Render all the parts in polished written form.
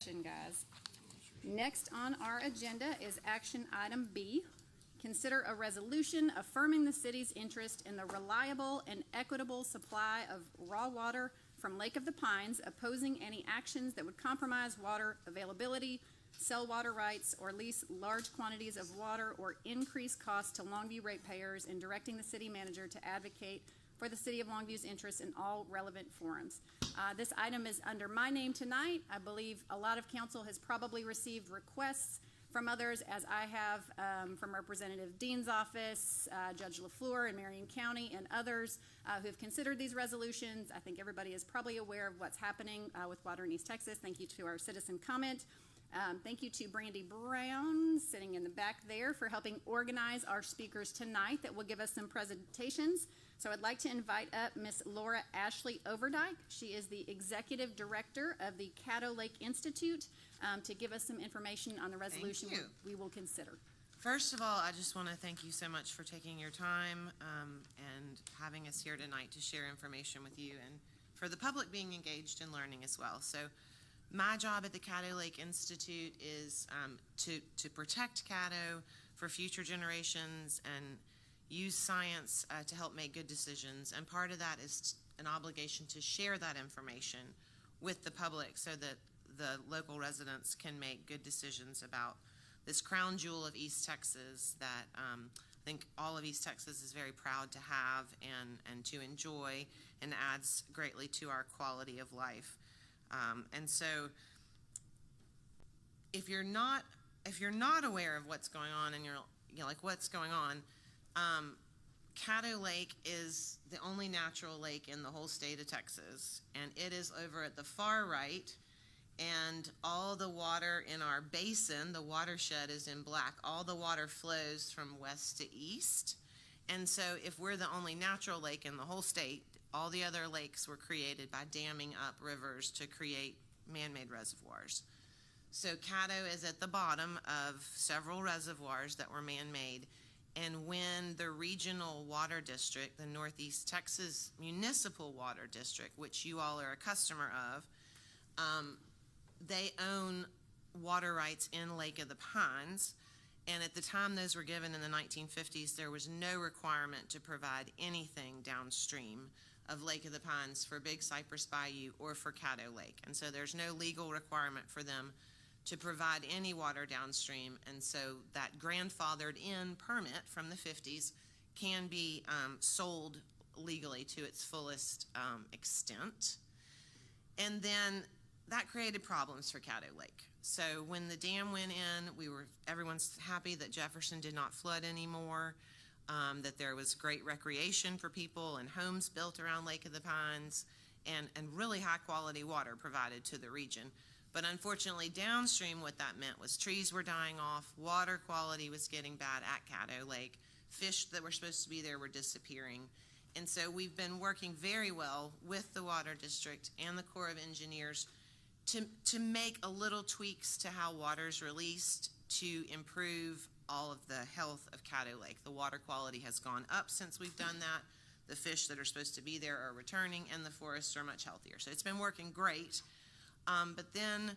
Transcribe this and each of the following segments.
discussion, guys. Next on our agenda is action item B. Consider a resolution affirming the city's interest in the reliable and equitable supply of raw water from Lake of the Pines, opposing any actions that would compromise water availability, sell water rights, or lease large quantities of water, or increase costs to Longview ratepayers, and directing the city manager to advocate for the City of Longview's interests in all relevant forums. This item is under my name tonight. I believe a lot of council has probably received requests from others, as I have, from Representative Dean's office, Judge LaFleur in Marion County, and others who have considered these resolutions. I think everybody is probably aware of what's happening with water in East Texas. Thank you to our citizen comment. Thank you to Brandy Brown, sitting in the back there, for helping organize our speakers tonight that will give us some presentations. So I'd like to invite up Miss Laura Ashley Overdyke. She is the Executive Director of the Caddo Lake Institute, to give us some information on the resolution we will consider. First of all, I just want to thank you so much for taking your time and having us here tonight to share information with you, and for the public being engaged in learning as well. So my job at the Caddo Lake Institute is to protect Caddo for future generations and use science to help make good decisions. And part of that is an obligation to share that information with the public so that the local residents can make good decisions about this crown jewel of East Texas that I think all of East Texas is very proud to have and to enjoy, and adds greatly to our quality of life. And so if you're not aware of what's going on, and you're like, what's going on, Caddo Lake is the only natural lake in the whole state of Texas, and it is over at the far right, and all the water in our basin, the watershed, is in black. All the water flows from west to east. And so if we're the only natural lake in the whole state, all the other lakes were created by damming up rivers to create man-made reservoirs. So Caddo is at the bottom of several reservoirs that were man-made. And when the regional water district, the Northeast Texas Municipal Water District, which you all are a customer of, they own water rights in Lake of the Pines. And at the time those were given in the 1950s, there was no requirement to provide anything downstream of Lake of the Pines for Big Cypress Bayou or for Caddo Lake. And so there's no legal requirement for them to provide any water downstream. And so that grandfathered in permit from the 50s can be sold legally to its fullest extent. And then that created problems for Caddo Lake. So when the dam went in, everyone's happy that Jefferson did not flood anymore, that there was great recreation for people and homes built around Lake of the Pines, and really high quality water provided to the region. But unfortunately downstream, what that meant was trees were dying off, water quality was getting bad at Caddo Lake, fish that were supposed to be there were disappearing. And so we've been working very well with the Water District and the Corps of Engineers to make a little tweaks to how water is released to improve all of the health of Caddo Lake. The water quality has gone up since we've done that. The fish that are supposed to be there are returning, and the forests are much healthier. So it's been working great. But then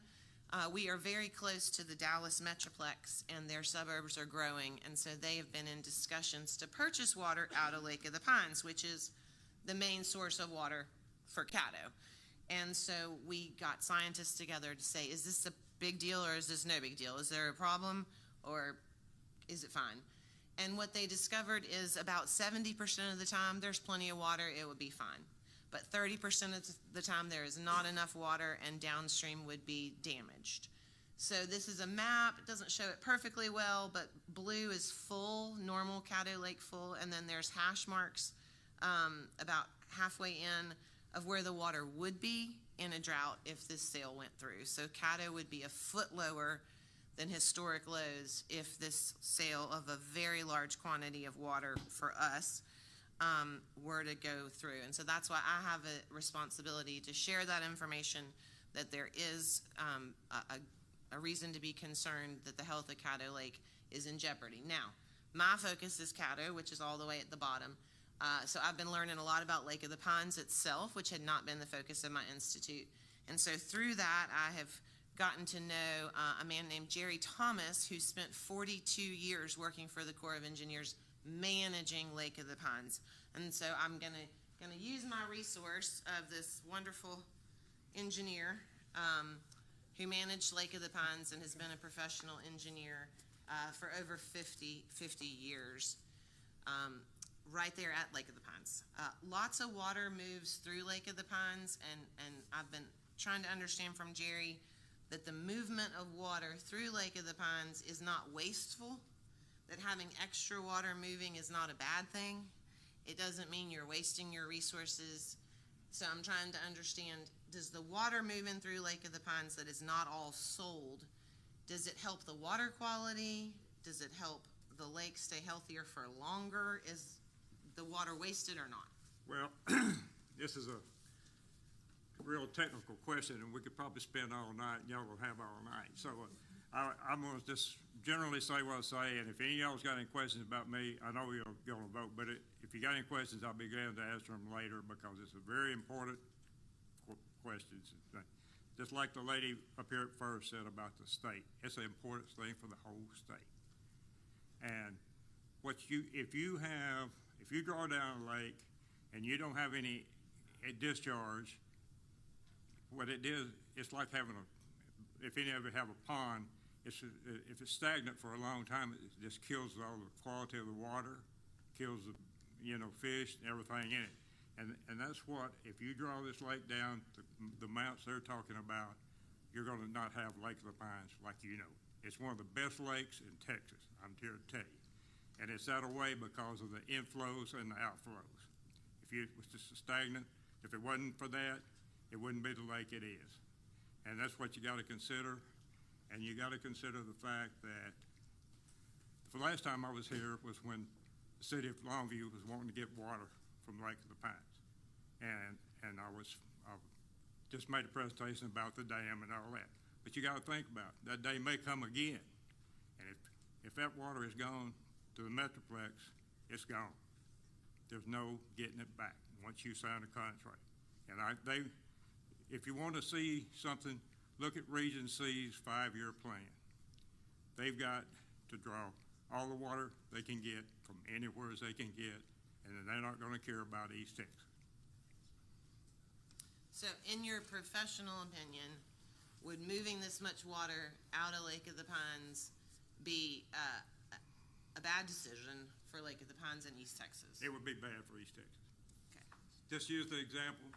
we are very close to the Dallas Metroplex, and their suburbs are growing, and so they have been in discussions to purchase water out of Lake of the Pines, which is the main source of water for Caddo. And so we got scientists together to say, is this a big deal or is this no big deal? Is there a problem or is it fine? And what they discovered is about 70% of the time there's plenty of water, it would be fine. But 30% of the time there is not enough water, and downstream would be damaged. So this is a map. It doesn't show it perfectly well, but blue is full, normal Caddo Lake full, and then there's hash marks about halfway in of where the water would be in a drought if this sale went through. So Caddo would be a foot lower than historic lows if this sale of a very large quantity of water for us were to go through. And so that's why I have a responsibility to share that information, that there is a reason to be concerned that the health of Caddo Lake is in jeopardy. Now, my focus is Caddo, which is all the way at the bottom. So I've been learning a lot about Lake of the Pines itself, which had not been the focus of my institute. And so through that, I have gotten to know a man named Jerry Thomas, who spent 42 years working for the Corps of Engineers managing Lake of the Pines. And so I'm gonna use my resource of this wonderful engineer who managed Lake of the Pines and has been a professional engineer for over 50 years. Right there at Lake of the Pines. Lots of water moves through Lake of the Pines, and I've been trying to understand from Jerry that the movement of water through Lake of the Pines is not wasteful, that having extra water moving is not a bad thing. It doesn't mean you're wasting your resources. So I'm trying to understand, does the water moving through Lake of the Pines that is not all sold, does it help the water quality? Does it help the lake stay healthier for longer? Is the water wasted or not? Well, this is a real technical question, and we could probably spend all night, and y'all will have all night. So I'm going to just generally say what I say, and if any of y'all's got any questions about me, I know you're going to vote, but if you got any questions, I'll be glad to answer them later, because it's a very important questions. Just like the lady up here at first said about the state, it's an important thing for the whole state. And if you draw down a lake and you don't have any discharge, what it is, it's like having if any of it have a pond, if it's stagnant for a long time, it just kills all the quality of the water, kills the, fish and everything in it. And that's what, if you draw this lake down to the amounts they're talking about, you're going to not have Lake of the Pines like you know. It's one of the best lakes in Texas, I'm here to tell you. And it's that way because of the inflows and the outflows. If it was just stagnant, if it wasn't for that, it wouldn't be the lake it is. And that's what you got to consider. And you got to consider the fact that the last time I was here was when the city of Longview was wanting to get water from Lake of the Pines. And I just made a presentation about the dam and all that. But you got to think about it. That day may come again. And if that water is gone to the Metroplex, it's gone. There's no getting it back once you sign a contract. And if you want to see something, look at Region C's 5-year plan. They've got to draw all the water they can get from anywhere as they can get, and then they're not going to care about East Texas. So in your professional opinion, would moving this much water out of Lake of the Pines be a bad decision for Lake of the Pines in East Texas? It would be bad for East Texas. Okay. Just use the example,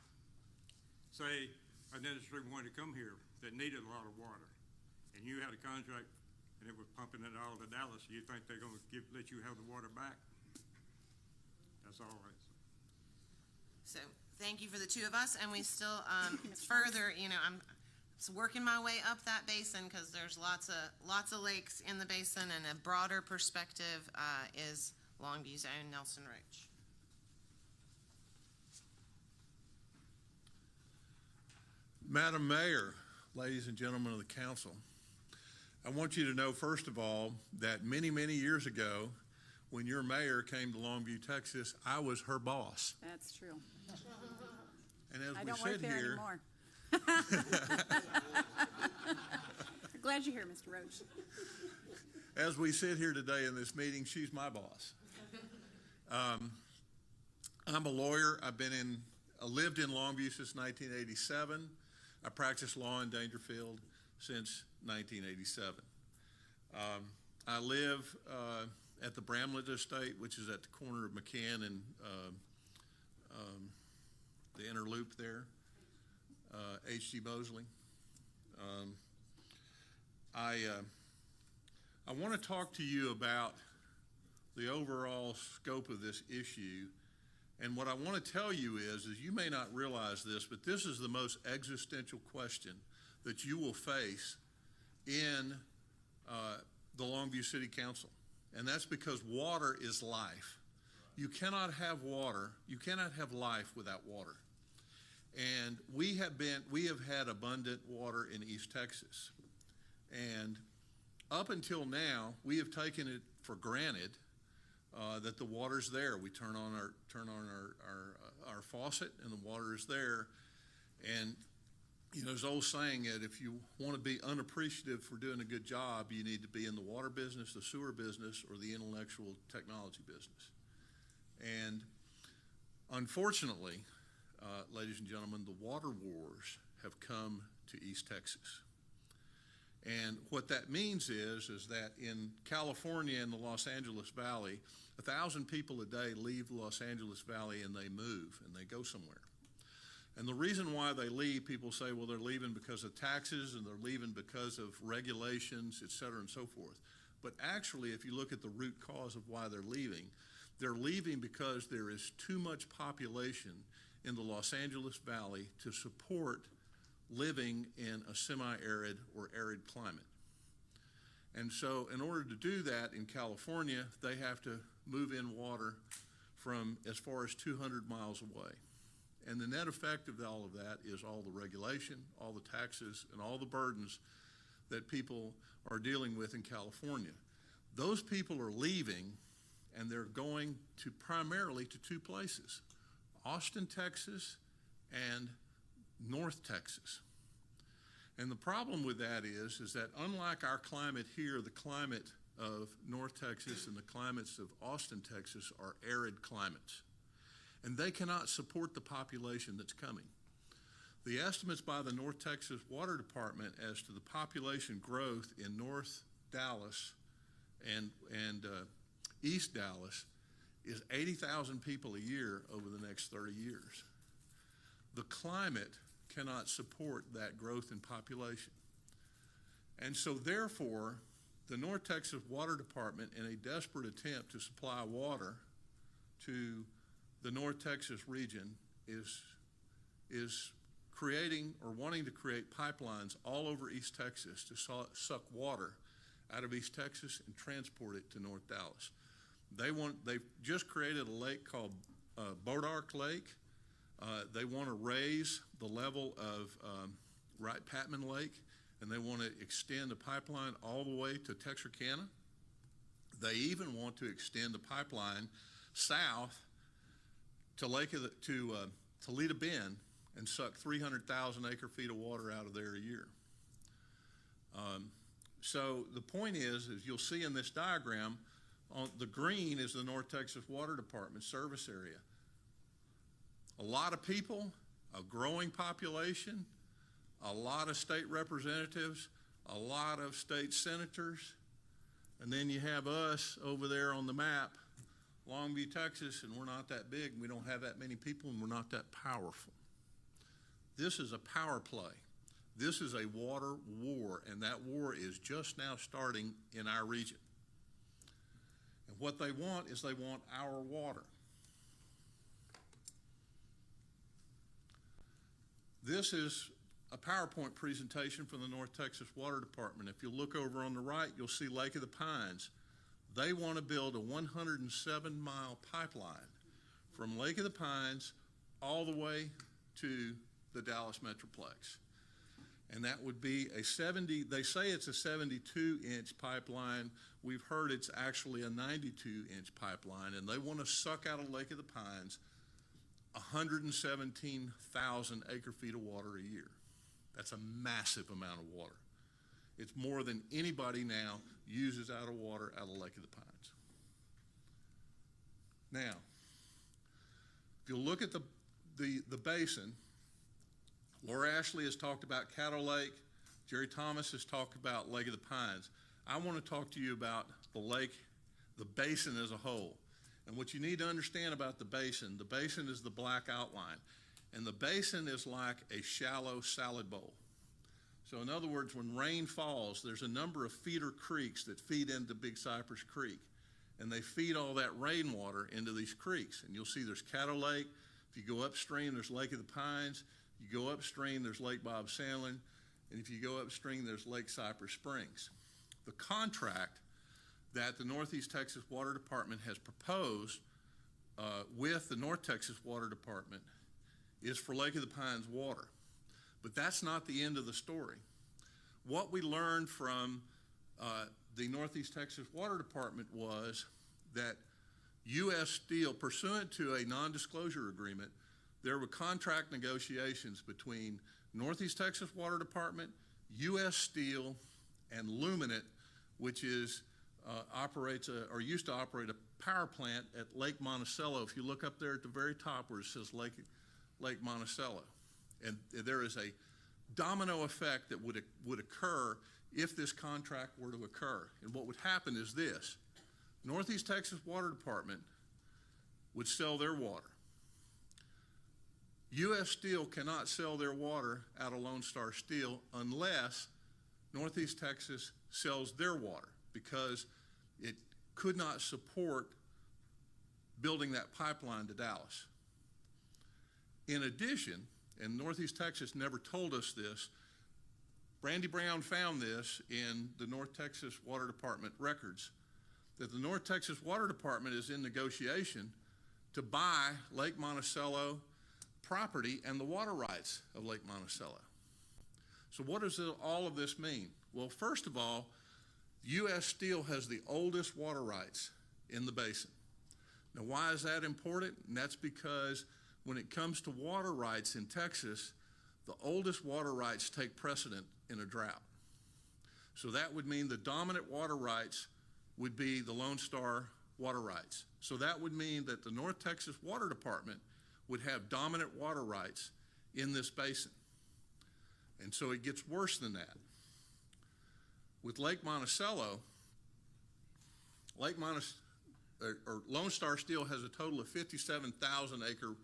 say an industry wanted to come here that needed a lot of water, and you had a contract and it was pumping it all to Dallas. You think they're going to let you have the water back? That's all right. So thank you for the two of us, and we still further, I'm working my way up that basin because there's lots of lakes in the basin, and a broader perspective is Longview's own Nelson Roach. Madam Mayor, ladies and gentlemen of the council, I want you to know, first of all, that many, many years ago, when your mayor came to Longview, Texas, I was her boss. That's true. And as I we don't work sit there here, anymore. Glad you're here, Mr. Roach. as we sit here today in this meeting, she's my boss. I'm a lawyer. I've lived in Longview since 1987. I practiced law in Dangerfield since 1987. I live at the Bramlett Estate, which is at the corner of McCann and the inner loop there, H.G. Mosley. I want to talk to you about the overall scope of this issue. And what I want to tell you is you may not realize this, but this is the most existential question that you will face in the Longview City Council. And that's because water is life. You cannot have water, you cannot have life without water. And we have had abundant water in East Texas. And up until now, we have taken it for granted that the water's there. We turn on our faucet and the water is there. And there's an old saying that if you want to be unappreciative for doing a good job, you need to be in the water business, the sewer business, or the intellectual technology business. And unfortunately, ladies and gentlemen, the water wars have come to East Texas. And what that means is that in California and the Los Angeles Valley, 1,000 people a day leave the Los Angeles Valley and they move and they go somewhere. And the reason why they leave, people say, well, they're leaving because of taxes and they're leaving because of regulations, et cetera, and so forth. But actually, if you look at the root cause of why they're leaving because there is too much population in the Los Angeles Valley to support living in a semi-arid or arid climate. And so in order to do that in California, they have to move in water from as far as 200 miles away. And the net effect of all of that is all the regulation, all the taxes, and all the burdens that people are dealing with in California. Those people are leaving, and they're going to primarily to two places, Austin, Texas, and North Texas. And the problem with that is that unlike our climate here, the climate of North Texas and the climates of Austin, Texas are arid climates. And they cannot support the population that's coming. The estimates by the North Texas Water Department as to the population growth in North Dallas and East Dallas is 80,000 people a year over the next 30 years. The climate cannot support that growth in population. And so therefore, the North Texas Water Department, in a desperate attempt to supply water to the North Texas region, is creating or wanting to create pipelines all over East Texas to suck water out of East Texas and transport it to North Dallas. They've just created a lake called Bodark Lake. They want to raise the level of Wright-Patman Lake, and they want to extend the pipeline all the way to Texarkana. They even want to extend the pipeline south to Toledo Bend and suck 300,000 acre-feet of water out of there a year. So the point is you'll see in this diagram, the green is the North Texas Water Department service area. A lot of people, a growing population, a lot of state representatives, a lot of state senators, and then you have us over there on the map, Longview, Texas, and we're not that big, and we don't have that many people, and we're not that powerful. This is a power play. This is a water war, and that war is just now starting in our region. And what they want is they want our water. This is a PowerPoint presentation from the North Texas Water Department. If you look over on the right, you'll see Lake of the Pines. They want to build a 107-mile pipeline from Lake of the Pines all the way to the Dallas Metroplex. And that would be they say it's a 72-inch pipeline. We've heard it's actually a 92-inch pipeline, and they want to suck out of Lake of the Pines 117,000 acre-feet of water a year. That's a massive amount of water. It's more than anybody now uses out of water out of Lake of the Pines. Now, if you look at the basin, Laura Ashley has talked about Caddo Lake. Jerry Thomas has talked about Lake of the Pines. I want to talk to you about the lake, the basin as a whole. And what you need to understand about the basin is the black outline. And the basin is like a shallow salad bowl. So in other words, when rain falls, there's a number of feeder creeks that feed into Big Cypress Creek. And they feed all that rainwater into these creeks. And you'll see there's Caddo Lake. If you go upstream, there's Lake of the Pines. You go upstream, there's Lake Bob Sandlin. And if you go upstream, there's Lake Cypress Springs. The contract that the Northeast Texas Water Department has proposed with the North Texas Water Department is for Lake of the Pines water. But that's not the end of the story. What we learned from the Northeast Texas Water Department was that U.S. Steel, pursuant to a non-disclosure agreement, there were contract negotiations between Northeast Texas Water Department, U.S. Steel, and Luminate, which is used to operate a power plant at Lake Monticello. If you look up there at the very top where it says Lake Monticello, and there is a domino effect that would occur if this contract were to occur. And what would happen is this: Northeast Texas Water Department would sell their water. U.S. Steel cannot sell their water out of Lone Star Steel unless Northeast Texas sells their water, because it could not support building that pipeline to Dallas. In addition, and Northeast Texas never told us this, Brandy Brown found this in the North Texas Water Department records, that the North Texas Water Department is in negotiation to buy Lake Monticello property and the water rights of Lake Monticello. So what does all of this mean? Well, first of all, U.S. Steel has the oldest water rights in the basin. Now, why is that important? And that's because when it comes to water rights in Texas, the oldest water rights take precedent in a drought. So that would mean the dominant water rights would be the Lone Star water rights. So that would mean that the North Texas Water Department would have dominant water rights in this basin. And so it gets worse than that. With Lake Monticello, Lone Star Steel has a total of 57,000 acre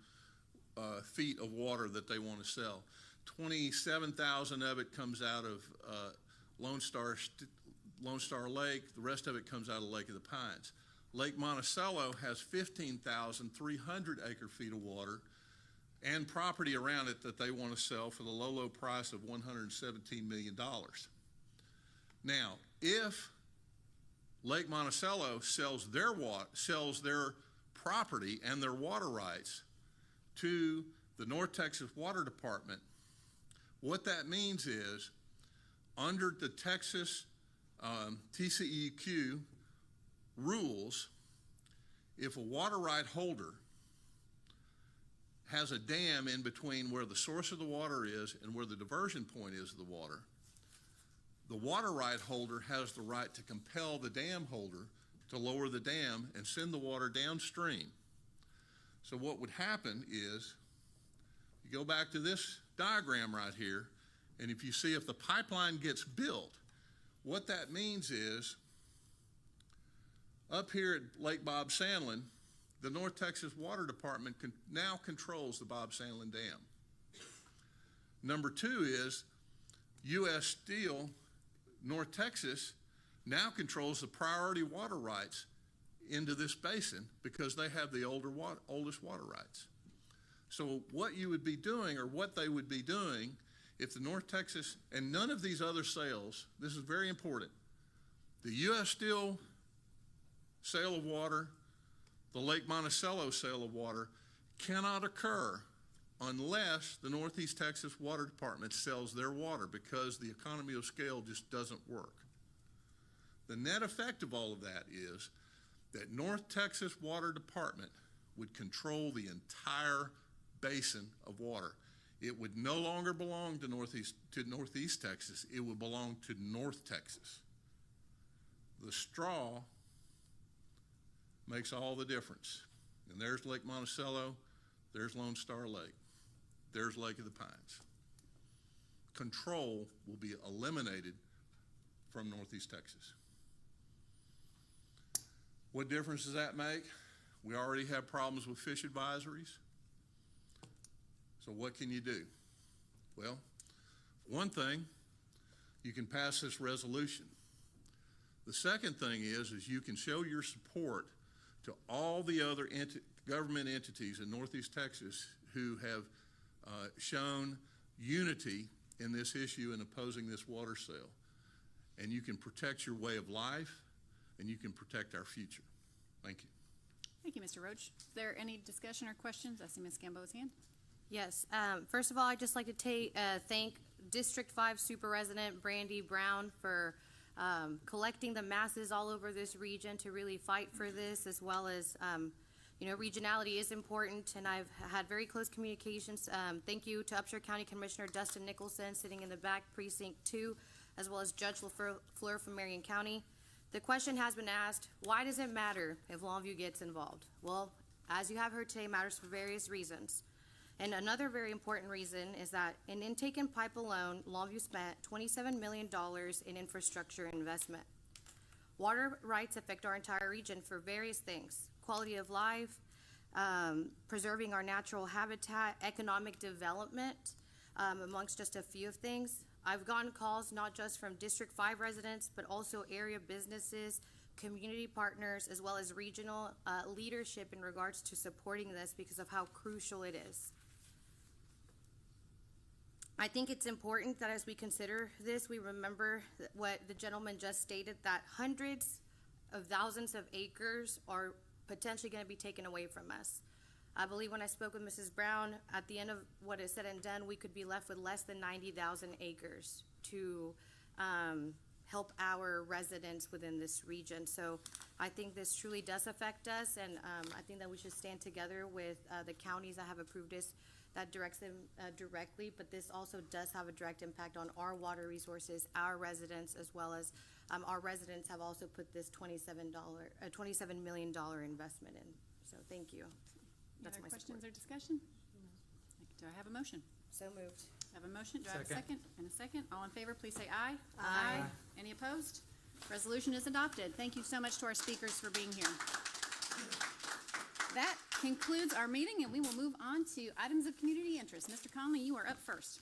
feet of water that they want to sell. 27,000 of it comes out of Lone Star Lake. The rest of it comes out of Lake of the Pines. Lake Monticello has 15,300 acre feet of water and property around it that they want to sell for the low price of $117 million. Now, if Lake Monticello sells their property and their water rights to the North Texas Water Department, what that means is, under the Texas TCEQ rules, if a water right holder has a dam in between where the source of the water is and where the diversion point is of the water right holder has the right to compel the dam holder to lower the dam and send the water downstream. So what would happen is, you go back to this diagram right here, and if you see if the pipeline gets built, what that means is, up here at Lake Bob Sandlin, the North Texas Water Department now controls the Bob Sandlin Dam. Number two is, U.S. Steel, North Texas, now controls the priority water rights into this basin because they have the oldest water rights. So what you would be doing, or what they would be doing, if the North Texas, and none of these other sales, this is very important, the U.S. Steel sale of water, the Lake Monticello sale of water cannot occur unless the Northeast Texas Water Department sells their water, because the economy of scale just doesn't work. The net effect of all of that is that North Texas Water Department would control the entire basin of water. It would no longer belong to Northeast Texas. It would belong to North Texas. The straw makes all the difference. And there's Lake Monticello, there's Lone Star Lake, there's Lake of the Pines. Control will be eliminated from Northeast Texas. What difference does that make? We already have problems with fish advisories. So what can you do? Well, one thing, you can pass this resolution. The second thing is you can show your support to all the other government entities in Northeast Texas who have shown unity in this issue in opposing this water sale. And you can protect your way of life, and you can protect our future. Thank you. Thank you, Mr. Roach. Is there any discussion or questions? I see Ms. Gamboa's hand. Yes. First of all, I'd just like to thank District 5 Super Resident Brandy Brown for collecting the masses all over this region to really fight for this, as well as You know, regionality is important, and I've had very close communications. Thank you to Upshur County Commissioner Dustin Nicholson, sitting in the back, Precinct 2, as well as Judge LaFleur from Marion County. The question has been asked, why does it matter if Longview gets involved? Well, as you have heard today, it matters for various reasons. And another very important reason is that in intake and pipe alone, Longview spent $27 million in infrastructure investment. Water rights affect our entire region for various things: quality of life, preserving our natural habitat, economic development, amongst just a few of things. I've gotten calls not just from District 5 residents, but also area businesses, community partners, as well as regional leadership in regards to supporting this because of how crucial it is. I think it's important that as we consider this, we remember what the gentleman just stated, that hundreds of thousands of acres are potentially going to be taken away from us. I believe when I spoke with Mrs. Brown, at the end of what is said and done, we could be left with less than 90,000 acres to help our residents within this region. So I think this truly does affect us, and I think that we should stand together with the counties that have approved this, that directs them directly, but this also does have a direct impact on our water resources, our residents, as well as our residents have also put this $27 million investment in. So thank you. Any That's other my questions support. or discussion? Do I have a motion? So moved. I have a motion. Do I have a Second. second? And a second. All in favor, please say aye. Aye. Any opposed? Resolution is adopted. Thank you so much to our speakers for being here. That concludes our meeting, and we will move on to items of community interest. Mr. Conley, you are up first.